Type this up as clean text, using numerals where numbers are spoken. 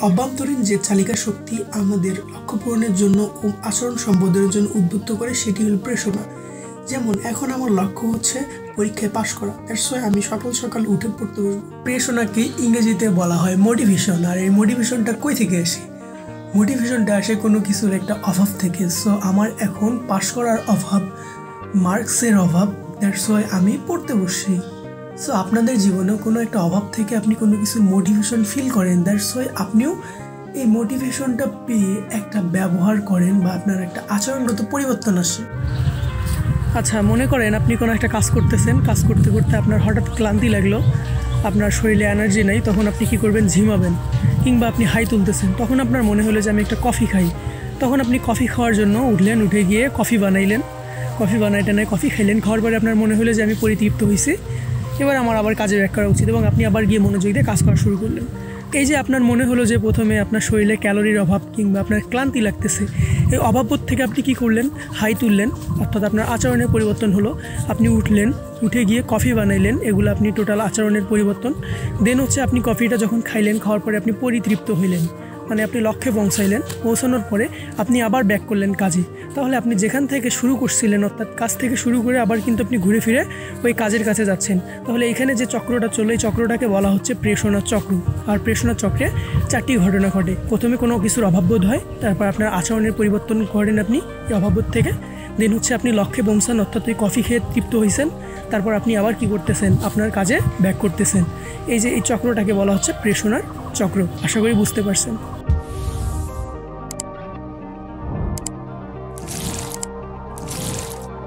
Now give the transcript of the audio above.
অভ্যন্তরীণ যে চালিকা শক্তি আমাদের লক্ষ্য পূরণের জন্য ও আচরণ সম্পাদনের জন্য উদ্বুদ্ধ করে সেটি হল প্রেরণা। যেমন এখন আমার লক্ষ্য হচ্ছে পরীক্ষায় পাশ করা, দ্যাটস ওয়াই আমি সকাল সকাল উঠে পড়তে বসবো। প্রেরণাকে ইংরেজিতে বলা হয় মোটিভেশন। আর এই মোটিভেশনটা কই থেকে আসে? মোটিভেশনটা আসে কোনো কিছুর একটা অভাব থেকে। সো আমার এখন পাশ করার অভাব, মার্কসের অভাব, দ্যাটস ওয়াই আমি পড়তে বসছি। সো আপনাদের জীবনেও কোনো একটা অভাব থেকে আপনি কোনো কিছু মোটিভেশন ফিল করেন, দ্যাটস ওয়াই আপনিও এই মোটিভেশনটা পেয়ে একটা ব্যবহার করেন বা আপনার একটা আচরণগত পরিবর্তন আসে। আচ্ছা, মনে করেন আপনি কোনো একটা কাজ করতেছেন, কাজ করতে করতে আপনার হঠাৎ ক্লান্তি লাগলো, আপনার শরীরে এনার্জি নেই, তখন আপনি কি করবেন? ঝিমাবেন। কিংবা আপনি হাই তুলতেছেন, তখন আপনার মনে হলো যে আমি একটা কফি খাই, তখন আপনি কফি খাওয়ার জন্য উঠলেন, উঠে গিয়ে কফি বানাইলেন, কফি বানাইতে নয় কফি খাইলেন, খাওয়ার পরে আপনার মনে হলো যে আমি পরিতৃপ্ত হয়েছি, এবার আমার আবার কাজে ব্যাক করা উচিত, এবং আপনি আবার গিয়ে মনোযোগ দিয়ে কাজ করা শুরু করলেন। এই যে আপনার মনে হলো যে প্রথমে আপনার শরীরে ক্যালোরির অভাব কিংবা আপনার ক্লান্তি লাগতেছে, এই অভাববোধ থেকে আপনি কি করলেন? হাই তুললেন, অর্থাৎ আপনার আচরণের পরিবর্তন হলো। আপনি উঠলেন, উঠে গিয়ে কফি বানাইলেন, এগুলো আপনি টোটাল আচরণের পরিবর্তন। দেন হচ্ছে আপনি কফিটা যখন খাইলেন, খাওয়ার পরে আপনি পরিতৃপ্ত হইলেন, মানে আপনি লক্ষ্যে পৌঁছাইলেন, পৌঁছানোর পরে আপনি আবার ব্যাক করলেন কাজে। তাহলে আপনি যেখান থেকে শুরু করছিলেন, অর্থাৎ কাজ থেকে শুরু করে আবার কিন্তু আপনি ঘুরে ফিরে ওই কাজের কাছে যাচ্ছেন। তাহলে এখানে যে চক্রটা চলে, এই চক্রটাকে বলা হচ্ছে প্রেরণার চক্র। আর প্রেরণার চক্রে 4টি ঘটনা ঘটে। প্রথমে কোনো কিছুর অভাববোধ হয়, তারপর আপনার আচরণের পরিবর্তন করেন আপনি এই অভাববোধ থেকে। দেন হচ্ছে আপনি লক্ষ্যে পৌঁছান, অর্থাৎ ওই কফি খেয়ে তৃপ্ত হয়েছেন, তারপর আপনি আবার কি করতেছেন? আপনার কাজে ব্যাক করতেছেন। এই যে এই চক্রটাকে বলা হচ্ছে প্রেরণার চক্র। আশা করি বুঝতে পারছেন।